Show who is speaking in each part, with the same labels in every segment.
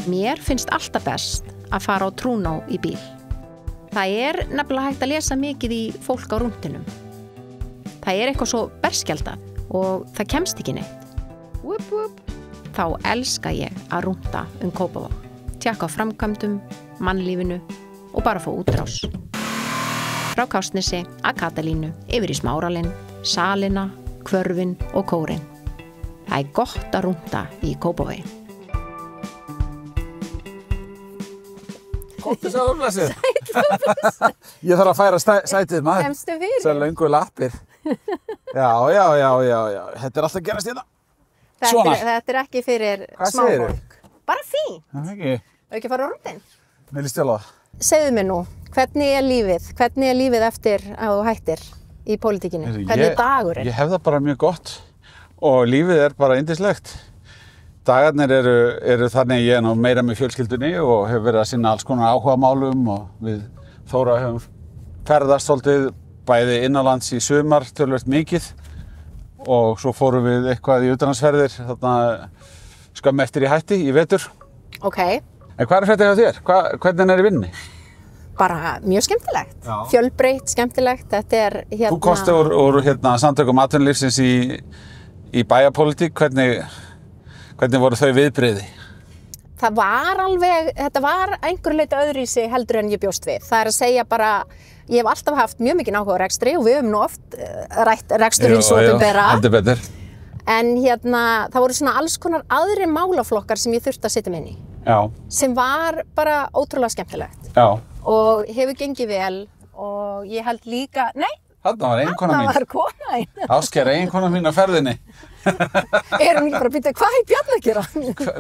Speaker 1: Mér finnst alltaf best að fara á Trúnó í bíl. Það nefnilega hægt að lesa mikið í fólk á rúntinum. Það eitthvað svo berskjaldað og það kemst ekki neitt. Whoop, whoop. Þá elska ég að rúnta Kópavog. Tjekka á framkvæmdum, mannlífinu og bara fá útrás. Frá Kársnesi að Katalínu, yfir í Smáralinn, Salina, Hvörfin og Kórinn. Það gott að rúnta í Kópavogi.
Speaker 2: Gott að sjá blessið. Ég þarf að færa sætið maður.
Speaker 1: Kemstu fyrir?
Speaker 2: Svo löngu lappir. Já. Þetta alltaf gerast hérna.
Speaker 1: Þetta ekki fyrir smáfólk. Bara fínt.
Speaker 2: Það ekki.
Speaker 1: Ekki fara á rúndin.
Speaker 2: Mér líst vel á það.
Speaker 1: Segðu mér nú, hvernig lífið? Hvernig lífið eftir að þú hættir í pólitíkinni? Hvernig dagurinn?
Speaker 2: Ég hef það bara mjög gott og lífið bara yndislegt. Dagarnir eru þannig ég nú meira með fjölskyldunni og hef verið að sinna alls konar áhugamálum og við Þóra höfum ferðast svolítið bæði innanlands í sumar töluvert mikið og svo fórum við eitthvað í utanlandsferðir þarna skömmu eftir í hætti í vetur.
Speaker 1: Ok.
Speaker 2: En hvað fréttið hjá þér? Hvernig í vinninni?
Speaker 1: Bara mjög skemmtilegt.
Speaker 2: Já.
Speaker 1: Fjölbreytt, skemmtilegt. Þetta hérna...
Speaker 2: Þú kosti úr samtökum atvinnulífsins í bæjarpólitík. Hvernig voru þau viðbrigði?
Speaker 1: Þetta var einhverju leyti öðruvísi heldur en ég bjóst við. Það að segja bara, ég hef alltaf haft mjög mikinn áhuga á rekstri og við höfum nú oft rætt reksturinn svo opinbera.
Speaker 2: Heldur betur.
Speaker 1: En það voru svona alls konar aðrir málaflokkar sem ég þurfti að setja mig inn í.
Speaker 2: Já.
Speaker 1: Sem var bara ótrúlega skemmtilegt.
Speaker 2: Já.
Speaker 1: Og hefur gengið vel og ég held líka,
Speaker 2: Þarna var eiginkona mín.
Speaker 1: Þarna var kona mín.
Speaker 2: Ástkæra eiginkona mín á ferðinni.
Speaker 1: Erum við bara að býta, hvað Bjarni að gera?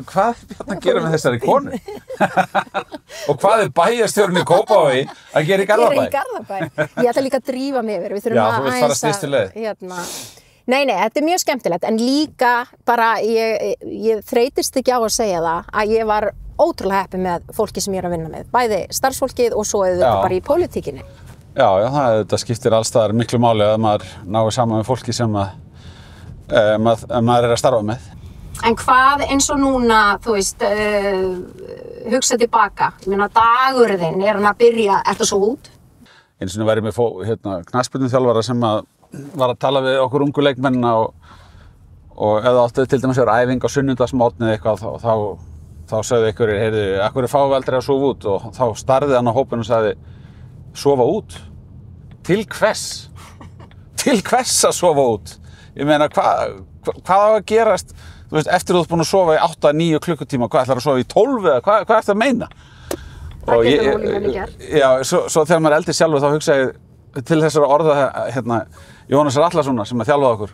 Speaker 2: Hvað Bjarni að gera með þessari konu? Og hvað bæjarstjórinn í Kópavogi að gera í Garðabæ?
Speaker 1: Ég ætla líka að drífa mig yfir.
Speaker 2: Já, þú vilt fara stystu leið.
Speaker 1: Nei, þetta mjög skemmtilegt, en líka bara, ég þreytist ekki á að segja það, að ég var ótrúlega heppin með fólki sem ég að vinna með. Bæði starfsfólkið og svo auðvitað bara í pólitíkinni.
Speaker 2: Já, þetta skiptir allstaðar miklu máli að maður nái saman með fólki sem maður að starfa með.
Speaker 1: En hvað eins og núna, þú veist, hugsa tilbaka, ég meina dagurinn hann að byrja, ertu svo út?
Speaker 2: Einu sinni var ég með knattspyrnuþjálfara sem var að tala við okkur ungu leikmennina og ef það áttu til dæmis að vera æfing á sunnudagsmorgni eða eitthvað þá sagði einhverjir, heyrðu, af hverju fáum við aldrei að sofa út? Og þá starði hann á hópinn og sagði, sofa út? Til hvers? Til hvers að sofa út? Ég meina, hvað á að gerast? Þú veist, eftir þú ert búin að sofa í 8-9 klukkutíma, hvað ætlar að sofa í 12 eða hvað ertu að meina?
Speaker 1: Það getur nú líka gert.
Speaker 2: Já, svo þegar maður eldist sjálfur þá hugsa ég til þessara orða Jónasar Atlasonar sem að þjálfaði okkur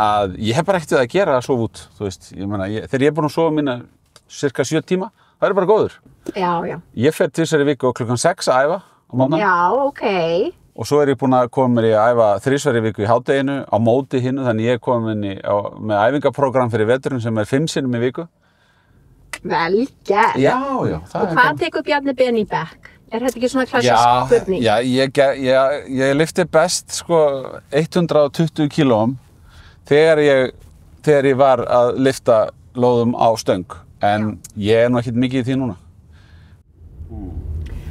Speaker 2: að ég hef bara ekkert við að gera að sofa út, þú veist, ég meina, þegar ég búin að sofa mína cirka 7 tíma, það bara góður.
Speaker 1: Já.
Speaker 2: Ég fer tvisvar í viku klukkan 6 að æfa á morgna.
Speaker 1: Já, ok.
Speaker 2: Og svo ég búin að koma mér í að æfa 3 í viku í hádeginu á móti hinnu, þannig ég kom inn með æfingaprógram fyrir veturinn sem 5 sinnum í viku.
Speaker 1: Vel gert.
Speaker 2: Já.
Speaker 1: Og hvað tekur Bjarni Ben í bekk? Þetta ekki svona klassísk spurning?
Speaker 2: Já, ég lyfti best 120 kílóum þegar ég var að lyfta lóðum á stöng. En ég nú ekkert mikið í því núna.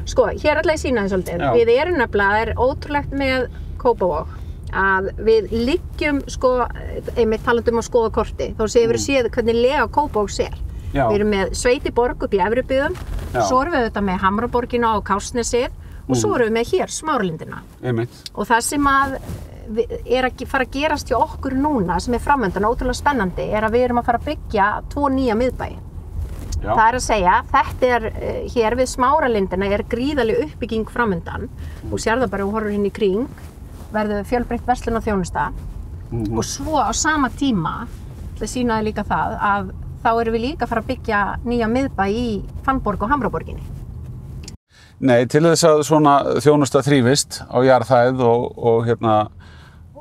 Speaker 1: Hér ætla ég að sýna þið svolítið. Við erum nefnilega, ótrúlegt með Kópavog að við liggjum, einmitt talandi að skoða korti, þá séum við séð hvernig lega Kópavog sér.
Speaker 2: Já.
Speaker 1: Við erum með Sveitiborg upp í Efribyggðum, svo erum við auðvitað með Hamraborgina á Kársnesið og svo erum við með hér Smáralindina.
Speaker 2: Einmitt.
Speaker 1: Og það sem að að fara að gerast hjá okkur núna, sem framöndan ótrúlega spennandi, að við erum að fara að byggja 2 nýja miðbæi. Já. Það að segja, þetta hér við Smáralindina gríðarleg uppbygging framöndan og sér það bara og horfur inn í kring, verður fjölbreytt verslun og þjónusta og svo á sama tíma, það sýnaði líka það, að þá erum við líka að fara að byggja nýja miðbæ í Fannborg og Hamraborginni.
Speaker 2: Nei, til þess að svona þjónusta þrífist á jarðhæð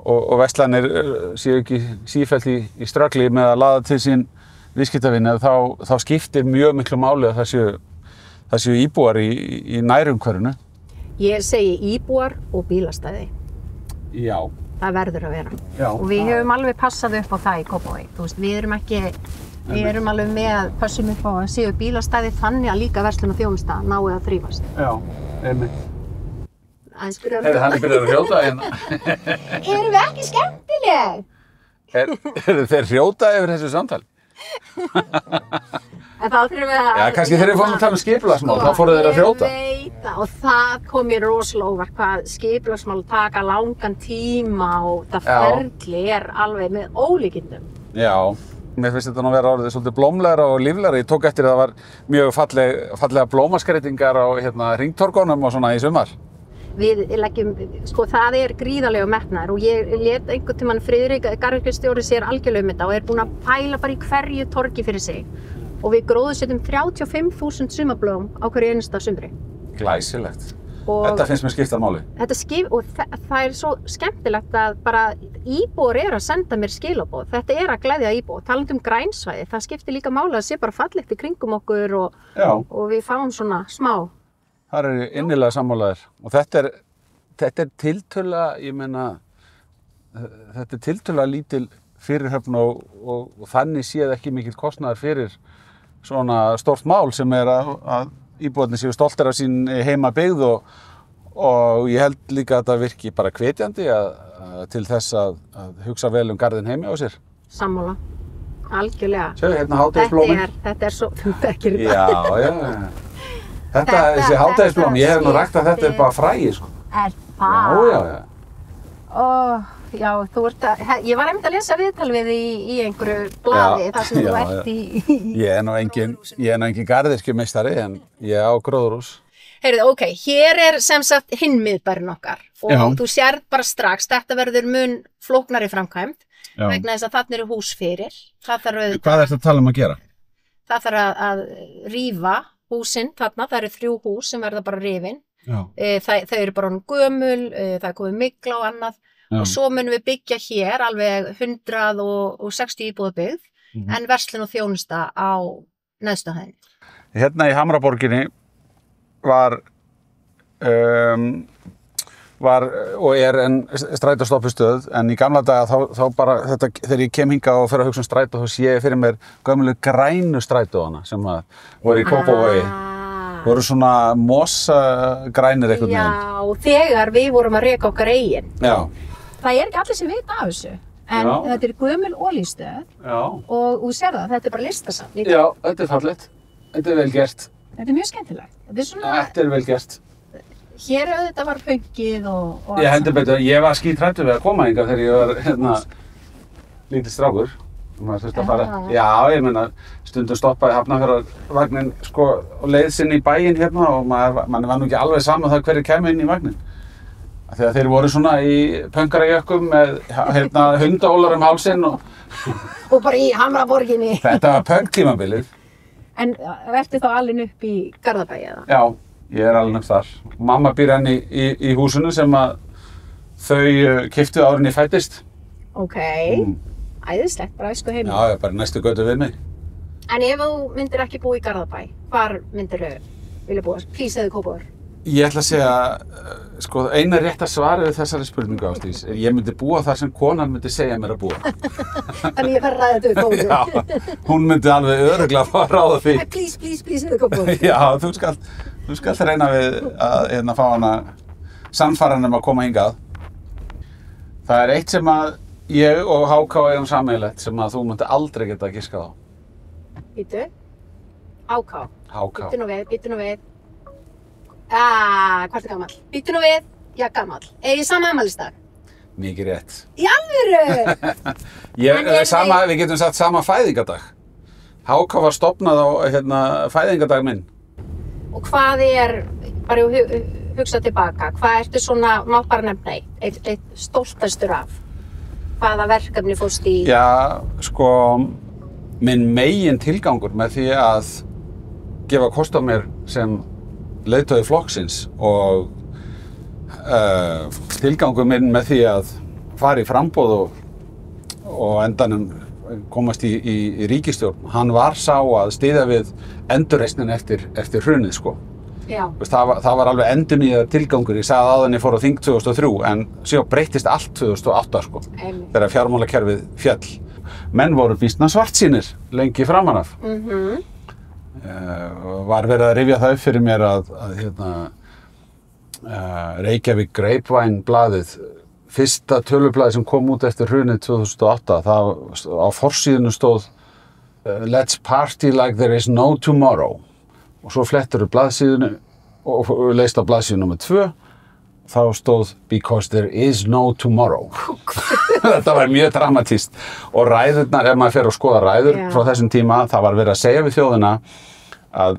Speaker 2: og verslanir séu ekki sífellt í ströggli með að laða til sín viðskiptavinni, þá skiptir mjög miklu máli að það séu íbúar í nærumhverfinu. Ég
Speaker 1: segi íbúar og bílastæði.
Speaker 2: Já.
Speaker 1: Það verður að vera.
Speaker 2: Já.
Speaker 1: Og við höfum alveg passað upp á það í Kópavogi. Þú veist, við erum ekki Við erum alveg með pössum upp á að séu bílastæði þannig að líka verslun og þjónusta nái að þrífast.
Speaker 2: Já, einmitt.
Speaker 1: Aðeins byrjar
Speaker 2: Heyrðu, hann byrjar að hrjóta hérna.
Speaker 1: Erum við ekki skemmtileg?
Speaker 2: Þeir hrjóta yfir þessu samtali.
Speaker 1: En þá þurfum við að...
Speaker 2: Já, kannski þegar við fórum að tala um skipulagsmál, þá fóru þeir að hrjóta.
Speaker 1: Ég veit það, og það kom mér rosalega óvart hvað skipulagsmál taka langan tíma og það ferli alveg með ólíkindum.
Speaker 2: Já, mér finnst þetta nú vera orðið svolítið blómlegra og líflegra. Ég tók eftir að það var mjög fallega blómaskreytingar á hringtorgunum og svona í sumar.
Speaker 1: Við leggjum, sko það gríðarlega metnaður og ég lét einhvern tímann Friðrik garðyrkjustjóri sér algjörlega þetta og búinn að pæla bara í hverju torgi fyrir sig. Og við gróðursetjum 35.000 sumarblóm á hverju einasta sumri.
Speaker 2: Glæsilegt. Þetta finnst mér skipta máli.
Speaker 1: Og það svo skemmtilegt að bara íbúar að senda mér skilaboð. Þetta að gleðja íbúa. Talandi grænsvæði, það skiptir líka máli að sé bara fallegt í kringum okkur og við fáum svona smá.
Speaker 2: Það innilega sammálaðir. Og þetta tiltölulega, ég meina, þetta tiltölulega lítil fyrirhöfn og þannig séð ekki mikill kostnaður fyrir svona stórt mál sem að íbúarnir séu stoltir af sín heimabyggð og ég held líka að það virki bara hvetjandi til þess að hugsa vel garðinn heimi á sér.
Speaker 1: Sammála, algjörlega.
Speaker 2: Sjáðu hérna hádegisblómin.
Speaker 1: Þetta svo, þú þekkir þetta.
Speaker 2: Já. Þessi hádegisblóm, ég hef nú ræktað þetta bara fræi, sko.
Speaker 1: Það?
Speaker 2: Já.
Speaker 1: Já, ég var einmitt að lesa viðtal við í einhverju blaði þar sem þú ert í...
Speaker 2: Ég er nú engin garðyrkjumeistari en ég á gróðurhús.
Speaker 1: Heyrðu, ok, hér sem sagt hinn miðbærinn okkar og þú sérð bara strax, þetta verður mun flóknari framkvæmd vegna þess að þarna eru hús fyrir.
Speaker 2: Hvað ertu að tala um að gera?
Speaker 1: Það þarf að rífa húsin þarna, það eru 3 hús sem verða bara rifin. Þau eru bara gömul, það komið mygla og annað. Og svo munum við byggja hér alveg 160 íbúðabyggð en verslun og þjónusta á neðstu hæðinni.
Speaker 2: Hérna í Hamraborginni var og en strætóstoppistöð en í gamla daga þá bara þegar ég kem hingað og fer að hugsa strætó þá sé ég fyrir mér gömlu grænu strætóana sem voru í Kópavogi. Voru svona mosagrænir einhvern veginn.
Speaker 1: Já, þegar við vorum að reka okkar eigin.
Speaker 2: Já.
Speaker 1: Það ekki allir sem vita af þessu, en þetta gömul olíustöð og þú sér það, þetta bara listasafn.
Speaker 2: Já, þetta fallegt. Þetta vel gert.
Speaker 1: Þetta mjög skemmtilegt.
Speaker 2: Þetta vel gert.
Speaker 1: Hér auðvitað var pönkið og
Speaker 2: Ég hendur betur, ég var skítræddur við að koma hingað þegar ég var lítill strákur. Maður þurfti að fara. Já, ég meina, stundum stoppaði Hafnarfjarðarvagnin sko og leið sinni í bæinn hérna og manni var nú ekki alveg sama það hverjir kæmu inn í vagnin. Þegar þeir voru svona í pönkarajökkum með hundaólar hálsinn og
Speaker 1: bara í Hamraborginni.
Speaker 2: Þetta var pönktímabilið.
Speaker 1: En ertu þá alin upp í Garðabæ eða?
Speaker 2: Já, ég alin upp þar. Mamma býr enn í húsinu sem að þau keyptu árin ég fæddist.
Speaker 1: Ok, æðislegt, bara æsku heimi.
Speaker 2: Já, bara næstu götu við mig.
Speaker 1: En ef þú myndir ekki búa í Garðabæ, hvar myndir þau vilja búa? Plís eða Kópavogur?
Speaker 2: Ég ætla að segja, sko, eina rétta svarið við þessari spurningu, Ásdís, ég myndi búa þar sem konan myndi segja mér að búa.
Speaker 1: Þannig ég fær að ræða þetta við Kópavogur.
Speaker 2: Já, hún myndi alveg örugglega fá að ráða því.
Speaker 1: Plís eða Kópavogur.
Speaker 2: Já, þú skalt reyna við að fá hana sannfæran að koma hingað. Það eitt sem að ég og Háká eigum sameiginlegt sem að þú myndi aldrei geta að giska á.
Speaker 1: Bíddu? Háká.
Speaker 2: Háká.
Speaker 1: Bíddu nú við. Hvað gamall? Bíddu nú við. Já, gamall. Eigið sama afmælisdag?
Speaker 2: Mikið rétt.
Speaker 1: Í alvöru?
Speaker 2: Við getum sagt sama fæðingardag. Háká var stofnað á fæðingardag minn.
Speaker 1: Og hvað bara hugsa tilbaka, hvað ertu svona, má bara nefna eitt stoltastur af? Hvaða verkefni fórst í?
Speaker 2: Já, sko, minn megin tilgangur með því að gefa kost á mér sem leiðtogi flokksins og tilgangur minn með því að fara í framboð og endanum komast í ríkisstjórn. Hann var sá að styðja við endurreisnin eftir hrunið, sko.
Speaker 1: Já.
Speaker 2: Það var alveg endurnýjaður tilgangur. Ég sagði áðan ég fór á þing 2003 en síðan breyttist allt 2008, sko. Þegar fjármálakerfið féll. menn voru býsna svartsýnir lengi framan af. Var verið að rifja það upp fyrir mér að Reykjavík Grapevine blaðið, fyrsta tölublaðið sem kom út eftir hrunið 2008, það á forsíðunum stóð Let's party like there is no tomorrow. Og svo flettur blaðsíðunni og leist á blaðsíðu nummer 2, þá stóð Because there is no tomorrow. Þetta var mjög dramatískt. Og ræðurnar, ef maður fer að skoða ræður frá þessum tíma, það var verið að segja við þjóðina að,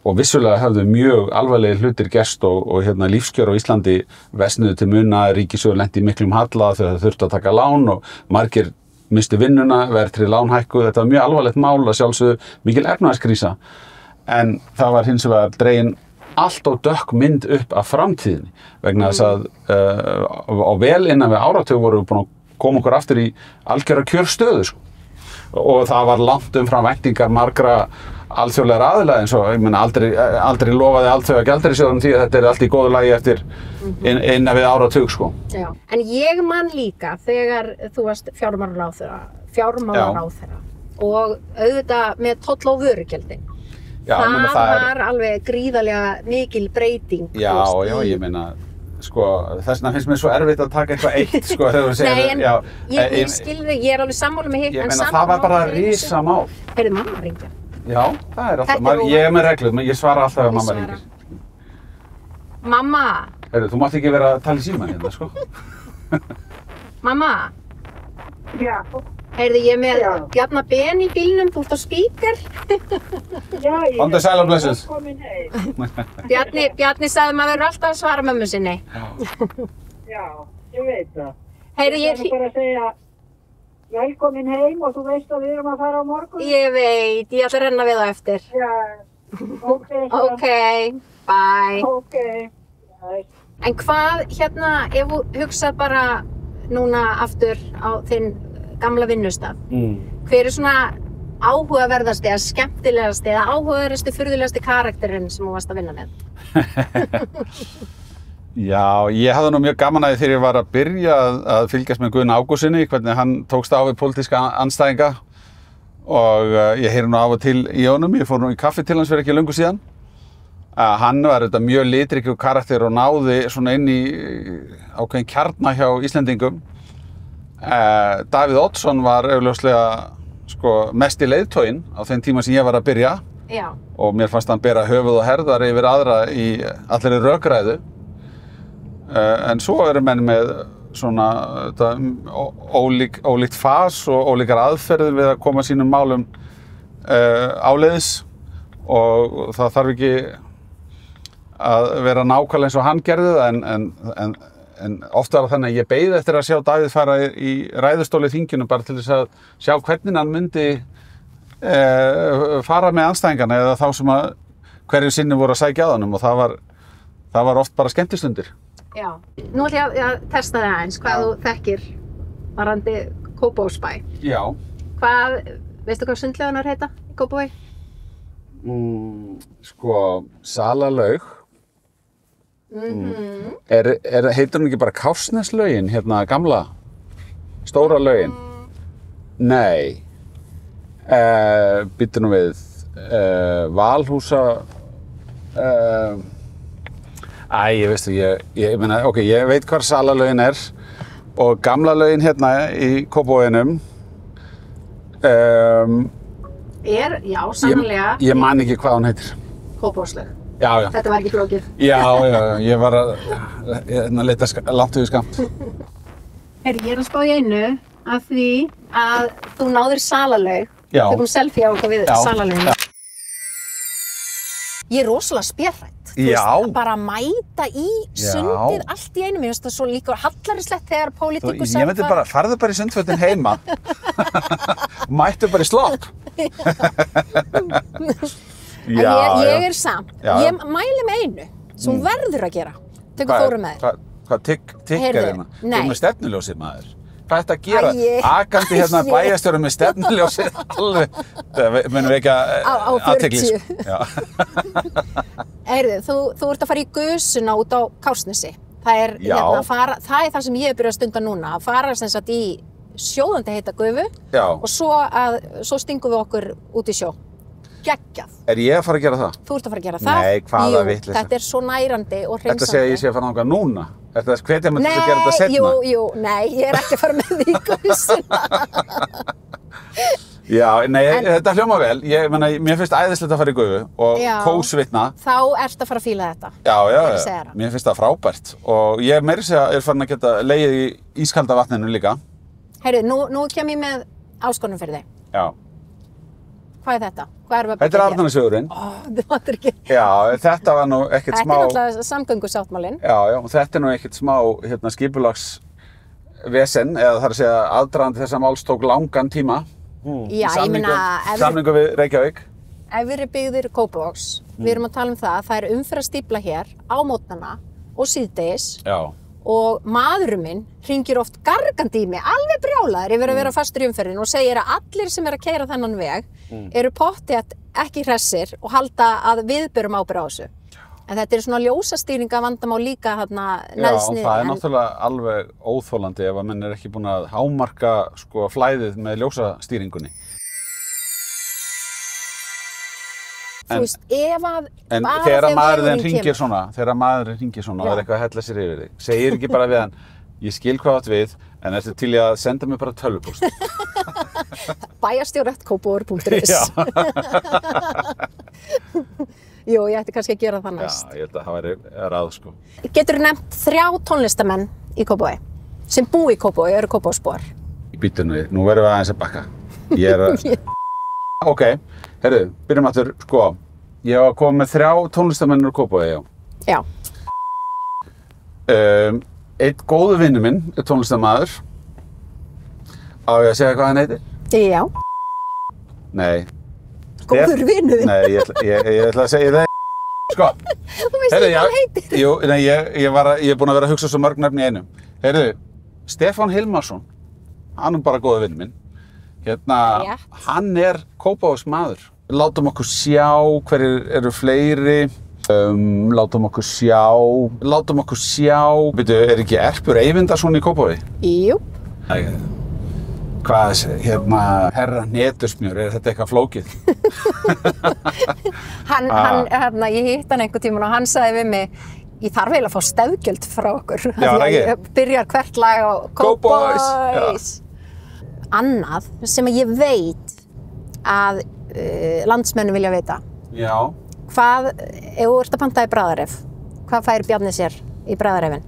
Speaker 2: og vissulega höfðu mjög alvarlegir hlutir gerst og lífskjör á Íslandi versnuðu til muna, ríkissjóður lenti í miklum halla þegar það þurfti að taka lán og margir mistu vinnuna, verðtryggð lán hækkuðu. Þetta var mjög alvarlegt mál að sjálfsögðu, mikil efnahagskrísa. En það var hins vegar dregin allt og dökk mynd upp af framtíðinni vegna þess að á vel innan við áratug vorum við búin að koma okkur aftur í algjöra kjörstöðu sko. Og það var langt umfram væntingar margra alþjóðlegra aðila eins og ég meina aldrei lofaði Alþjóðagjaldeyrissjóðurinn því að þetta er allt í góðu lagi eftir innan við áratug sko.
Speaker 1: Já, en ég man líka þegar þú varst fjármálaráðherra og auðvitað með toll á vörugjaldi.
Speaker 2: Já,
Speaker 1: það var alveg gríðarlega mikil breyting.
Speaker 2: Já, ég meina, sko, þess vegna finnst mér svo erfitt að taka eitthvað eitt, sko, þegar þú segir...
Speaker 1: Nei, en ég skil þig, ég er alveg sammála með hitt,
Speaker 2: en samt... Ég meina, það var bara risamál.
Speaker 1: Heyrðu, mamma hringir.
Speaker 2: Já, það er alltaf, ég er með reglum, ég svara alltaf ef mamma hringir.
Speaker 1: Mamma!
Speaker 2: Heyrðu, þú mátt ekki vera að tala í símann hérna, sko.
Speaker 1: Mamma!
Speaker 3: Já.
Speaker 1: Heyrðu, ég er með Bjarna Ben í bílnum, þú ert á spíker.
Speaker 3: Já, ég
Speaker 2: er
Speaker 3: komin heim.
Speaker 1: Bjarni sagði maður verður alltaf að svara mömmu sinni.
Speaker 3: Já, ég veit það.
Speaker 1: Heyrðu,
Speaker 3: ég er bara að segja velkomin heim og þú veist að við erum að fara á morgun.
Speaker 1: Ég veit, ég ætla að renna við það eftir.
Speaker 3: Já,
Speaker 1: ok, bye.
Speaker 3: Ok, bye.
Speaker 1: En hvað, ef þú hugsað bara núna aftur á þinn gamla vinnustaf, hver er svona áhugaverðasti eða skemmtilegasti eða áhugaverðasti, furðulegasti karakterinn sem þú varst að vinna með?
Speaker 2: Já, ég hafði nú mjög gaman að því þegar ég var að byrja að fylgjast með Guðna Ágústssyni, hvernig hann tókst á við pólitíska andstæðinga og ég heyri nú af og til í honum, ég fór nú í kaffi til hans fyrir ekki löngu síðan. Hann var þetta mjög litríkur karakter og náði svona inn í ákveðin kjarna hjá Íslendingum. Davíð Oddsson var augljóslega sko, mest í leiðtoginn á þeim tíma sem ég var að byrja.
Speaker 1: Já. Og
Speaker 2: mér fannst hann bera höfuð og herðar yfir aðra í allri rökræðu. En svo eru menn með svona ólíkt fas og ólíkar aðferðir við að koma sínum málum áleiðis og það þarf ekki að vera nákvæmlega eins og hann gerði það en ofta var það þannig að ég beið eftir að sjá Davíð fara í ræðustóli í þinginu bara til þess að sjá hvernig hann myndi fara með andstæðingana eða þá sem að hverju sinni voru að sækja að honum og það var oft bara skemmtistundir.
Speaker 1: Já, nú ætla ég að testa það eins, hvað þú þekkir varðandi Kópavogsbæ. Já. Veistu hvað sundlaugarnar heita í Kópavogi?
Speaker 2: Sko, Salalaug. Heitir hún ekki bara Kársneslaugin, hérna gamla, stóra laugin? Nei. Býttu nú við, Valhúsa, ég veistu, ég meina, ok, ég veit hvar Salalaugin er og gamla laugin hérna í Kópavoginum.
Speaker 1: Já, sannlega.
Speaker 2: Ég man ekki hvað hún heitir.
Speaker 1: Kópavogslaug.
Speaker 2: Já.
Speaker 1: Þetta var ekki flókið.
Speaker 2: Já, ég var að leita langt yfir skamt.
Speaker 1: Ég er að spá í einu af því að þú náðir Salalaug.
Speaker 2: Já.
Speaker 1: Tökum selfie á okkur við Salalaugina. Ég er rosalega spjörrætt.
Speaker 2: Já.
Speaker 1: Bara að mæta í sundið allt í einu. Mér finnst það svo líka hallarislegt þegar pólitíkus
Speaker 2: Ég myndi bara, farðu bara í sundfötin heima. Mættu bara í slopp.
Speaker 1: Ég er samt. Ég mæli með einu sem verður að gera. Tökum Þóru með þér.
Speaker 2: Hvað tikkar hérna? Þú
Speaker 1: Nei.
Speaker 2: með stefnuljósið maður. Hvað er þetta að gera? Akandi hérna bæjarstjóri með stefnuljósið alveg. Það munum við ekki að athyglis.
Speaker 1: Heyrðu, þú ert að fara í gusuna út á Kársnesi. Það er það sem ég hef byrjað að stunda núna. Að fara sem sagt í sjóðandi heita gufu
Speaker 2: Já.
Speaker 1: og svo stingum við okkur út í sjó. Geggjað.
Speaker 2: Er ég að fara að gera það?
Speaker 1: Þú ert að fara að gera það?
Speaker 2: Nei, hvaða vitleysa.
Speaker 1: Þetta er svo nærandi og hreinsandi.
Speaker 2: Þetta segja ég sé að fara þangað núna. Þetta er hvetja mig til að gera þetta seinna.
Speaker 1: Nei, ég er ekki að fara með því í guðsina.
Speaker 2: Já, nei, þetta hljóma vel. Mér finnst æðislegt að fara í gufu og kósvitna.
Speaker 1: Þá ert að fara að fíla þetta.
Speaker 2: Já, mér finnst það frábært. Og ég meira segja er farin að geta legið í ískalda vatninu líka.
Speaker 1: Heyrðu, nú kem ég með áskorun fyrir þig.
Speaker 2: Já.
Speaker 1: Hvað er þetta? Hvað erum við að
Speaker 2: Þetta er Arnarnesvegurinn.
Speaker 1: Það vantar ekki.
Speaker 2: Já, þetta var nú ekkert smá...
Speaker 1: Þetta er náttúrulega samgöngusáttmálinn.
Speaker 2: Já, og þetta er nú ekkert smá skipulagsvesen, eða það er að segja aðdragandi þessa máls tók langan tíma.
Speaker 1: Já, ég meina...
Speaker 2: Samningu við Reykjavík.
Speaker 1: Ef við erum byggðir Kópavogs, við erum að tala um það er umferðarstífla hér á mótnana og síðdegis.
Speaker 2: Já.
Speaker 1: Og maðurinn minn hringir oft gargandi í mig, alveg brjálaður yfir að vera fastur í umferðin og segir að allir sem er að keyra þennan veg eru pottþétt ekki hressir og halda að við berum ábyrgð á þessu. En þetta er svona ljósastýringa vandamál líka þarna neðst niður. Já,
Speaker 2: það er náttúrulega alveg óþolandi ef að menn er ekki búin að hámarka flæðið með ljósastýringunni.
Speaker 1: Þú veist, ef að...
Speaker 2: En þegar maðurinn hringir svona og er eitthvað að hella sér yfir þig, segir ekki bara við hann, ég skil hvað átt við, en ertu til í að senda mér bara tölvupóst.
Speaker 1: Bæjarstjóri@kópavogur.is.
Speaker 2: Já.
Speaker 1: Jú, ég ætti kannski að gera það næst.
Speaker 2: Já, ég held að það væri ráð, sko.
Speaker 1: Geturðu nefnt 3 tónlistamenn í Kópavogi sem búa í Kópavogi, eru Kópavogsbúar?
Speaker 2: Bíddu nú, nú verðum við aðeins að bakka. Ég er að... Ok, heyrðu, byrjum aftur, sko. Ég var að koma með 3 tónlistamennir úr Kópavogi,
Speaker 1: já.
Speaker 2: Einn góður vinur minn er tónlistamaður. Á ég að segja hvað hann heitir?
Speaker 1: Já.
Speaker 2: Nei.
Speaker 1: Góður vinur þinn?
Speaker 2: Nei, ég ætla að segja það. Sko.
Speaker 1: Þú veist ekki hvað hann heitir?
Speaker 2: Jú, nei, ég er búinn að vera að hugsa svo mörg nöfn í einu. Heyrðu, Stefán Hilmarsson, hann er bara góður vinur minn. Hann er Kópavogsmaður. Látum okkur sjá hverjir eru fleiri. Látum okkur sjá. Veitu, er ekki Erpur Eyvindarsson í Kópavogi?
Speaker 1: Jú.
Speaker 2: Hvað, herra Hnetusmjör, er þetta eitthvað flókið?
Speaker 1: Ég hitt hann einhvern tímann og hann sagði við mig, ég þarf eiginlega að fá stefgjöld frá okkur.
Speaker 2: Já, ekki?
Speaker 1: Ég byrjar hvert lag á Kópavogs. Annað sem ég veit að landsmennum vilja vita.
Speaker 2: Já.
Speaker 1: Hvað, ef þú ert að panta í Bræðaref, hvað fær Bjarni sér í Bræðarefinn?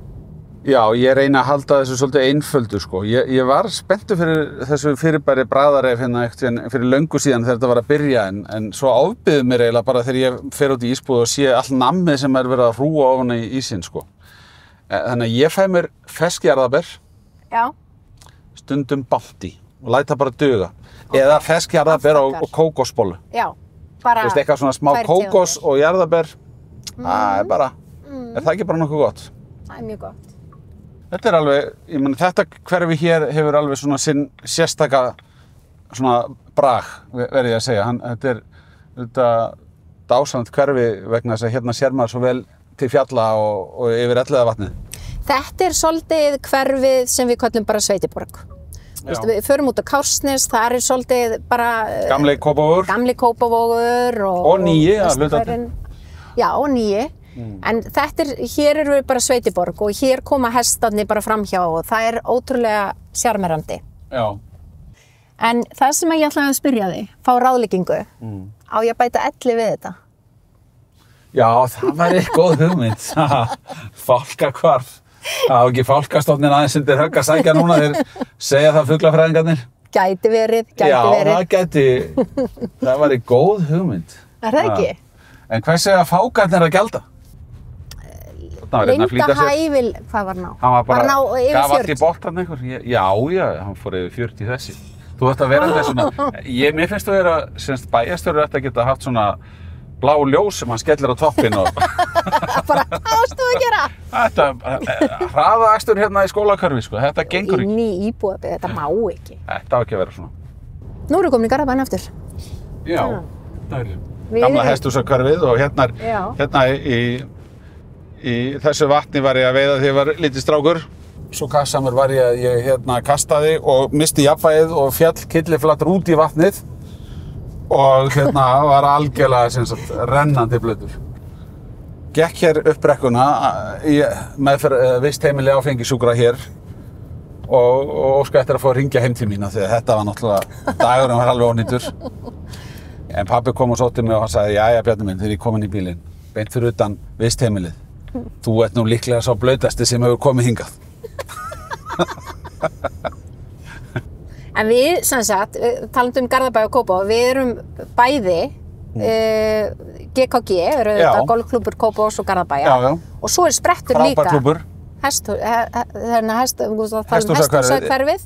Speaker 2: Já, ég reyna að halda þessu svolítið einföldu, sko. Ég var spenntur fyrir þessu fyrirbæri Bræðaref fyrir löngu síðan þegar þetta var að byrja, en svo ofbyði mér eiginlega bara þegar ég fer út í ísbúð og sé all nammið sem er verið að hrúa ofan í ísinn, sko. Þannig að ég fæ mér ferskjarðarber, stundum Bounty og læta bara duga. Eða ferskjarðarber og kókosbollu.
Speaker 1: Já, bara...
Speaker 2: Þú veist, eitthvað svona smá kókos og jarðarber, það er bara, er það ekki bara nokkuð gott?
Speaker 1: Það er mjög gott.
Speaker 2: Þetta er alveg, ég meina, þetta hverfi hér hefur alveg svona sinn sérstaka svona brag, verði ég að segja. Þetta er dásamlegt hverfi vegna þess að hérna sér maður svo vel til fjalla og yfir Elliðavatnið. Þetta
Speaker 1: er svolítið hverfið sem við köllum bara Sveitiborg. Við förum út á Kársnes, það er svolítið bara... Gamli Kópavogur og
Speaker 2: nýi, að hluta.
Speaker 1: Já, og nýi. En hér erum við bara Sveitiborg og hér koma hestarnir bara framhjá og það er ótrúlega sjarmerandi.
Speaker 2: Já.
Speaker 1: En það sem ég ætlaði að spyrja þig, fá ráðleggingu, á ég að bæta 11 við þetta?
Speaker 2: Já, það væri góð hugmynd. Fálkahvarf. Það á ekki fálkastofnin aðeins undir högg að sækja núna þeir segja það fuglafræðingarnir.
Speaker 1: Gæti verið.
Speaker 2: Já, það gæti. Það væri góð hugmynd.
Speaker 1: Er það ekki?
Speaker 2: En hvað segja fákarnir að gjalda?
Speaker 1: Linda Hævil, hvað var ná?
Speaker 2: Hann var bara,
Speaker 1: gaf
Speaker 2: allt í boltan einhver. Já, hann fór yfir 40 þessi. Þú ætti að vera með svona, mér finnst að vera, semst bæjarstjóri ætti að geta haft svona blá ljós sem hann skellir á toppinn og...
Speaker 1: Bara, hvað varstu að gera?
Speaker 2: Hraðaakstur hérna í skólakörfi, sko, þetta gengur ekki.
Speaker 1: Inn í íbúðabíð, þetta má ekki.
Speaker 2: Þetta á ekki að vera svona.
Speaker 1: Nú erum við komin í Garðabæinn aftur.
Speaker 2: Já, það er gamla hesthúsakörfið og hérna í þessu vatni var ég að veiða þegar ég var lítið strákur. svo kassamur var ég að ég hérna kastaði og misti jafnvægið og fjall kylliflatur út í vatnið og hérna var algjörlega sem sagt rennandi blautur. Gekk hér upp brekkuna í meðferð vistheimili áfengissjúkra hér og óska eftir að fá að ringja heim til mína þegar þetta var náttúrulega, dagurinn var alveg ónýtur. En pabbi kom og sótti mig og hann sagði, jæja Bjarni minn, þegar ég komin í bílinn, beint fyrir utan vistheimilið. Þú ert nú líklega sá blautasti sem hefur komið hingað.
Speaker 1: En við, sem sagt, talandi Garðabæ og Kópavog, við erum bæði GKG, eru þetta golfklúbbur Kópavogs og Garðabæjar. Og svo sprettur líka.
Speaker 2: Frábær klúbbur.
Speaker 1: Hesthúsahverfið.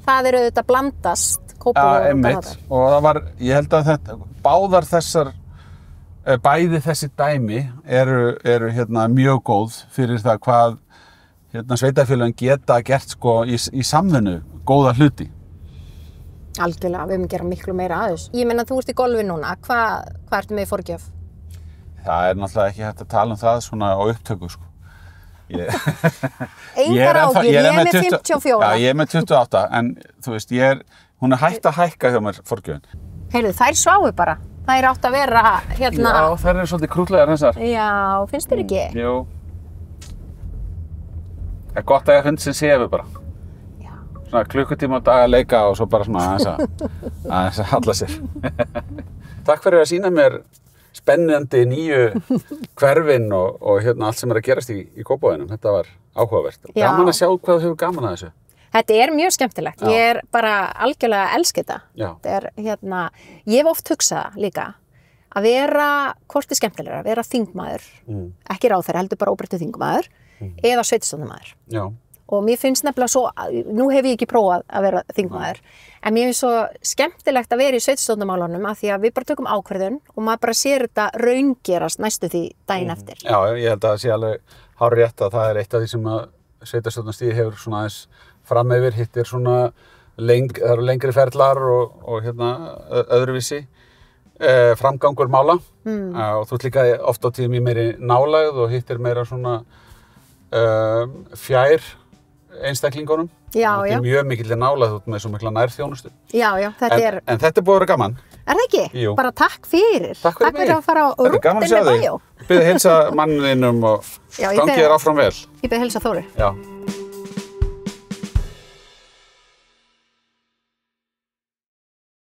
Speaker 1: Það eru þetta blandast Kópavog og Garðabæ.
Speaker 2: Og það var, ég held að báðar þessar, bæði þessi dæmi eru hérna mjög góð fyrir það hvað sveitarfélögin geta gert sko í samvinnu góða hluti.
Speaker 1: Algjörlega, við höfum gera miklu meira að þessu. Ég meina, þú ert í golfi núna, hvað ertu með í forgjöf?
Speaker 2: Það náttúrulega ekki hægt að tala það svona á upptöku, sko.
Speaker 1: Engar ágjur, ég með 54.
Speaker 2: Já, ég með 28, en þú veist, hún hægt að hækka hjá mér forgjöfin.
Speaker 1: Heyrðu, þær sváu bara. Þær átt að vera hérna...
Speaker 2: Já, þær eru svolítið krútlegar þessar.
Speaker 1: Já, finnst þér ekki?
Speaker 2: Jú. Það gott að ég hund sem sefur bara. Svona klukkutíma á dag að leika og svo bara svona aðeins að halla sér. Takk fyrir að sýna mér spennandi nýju hverfin og hérna allt sem að gerast í Kópavoginum. Þetta var áhugavert. Gaman að sjá hvað þú hefur gaman að þessu.
Speaker 1: Þetta er mjög skemmtilegt. Já. Ég bara algjörlega elska þetta.
Speaker 2: Já.
Speaker 1: Þetta hérna, ég hef oft hugsað líka að vera hvort er skemmtilegra, vera þingmaður, ekki ráðherra, heldur bara óbreyttur þingmaður eða sveitarstjórnarmaður.
Speaker 2: Já.
Speaker 1: Og mér finnst nefnilega svo, nú hef ég ekki prófað að vera þingmaður, en mér finnst svo skemmtilegt að vera í sveitarstjórnarmálunum af því að við bara tökum ákvörðun og maður bara sér þetta raungerast næstu því daginn eftir.
Speaker 2: Já, ég held að það sé alveg hárrétt að það er eitt af því sem að sveitarstjórnarstigið hefur svona aðeins fram yfir, hitt er svona það eru lengri ferlar og hérna öðruvísi framgangur mála og þú ert líka oft á tíðum í meiri nálægð og hitt er meira svona fjær einstaklingunum.
Speaker 1: Já, já.
Speaker 2: Þetta er mjög mikill nálægð út með svo mikla nærþjónustu.
Speaker 1: Já, já,
Speaker 2: en þetta er búið að vera gaman.
Speaker 1: Er það ekki?
Speaker 2: Jú.
Speaker 1: Bara takk fyrir.
Speaker 2: Takk fyrir
Speaker 1: að fara á rúndin með bæjó.
Speaker 2: Bið að heilsa manninum og gangi þér áfram vel.
Speaker 1: Ég bið að heilsa Þóri.
Speaker 2: Já.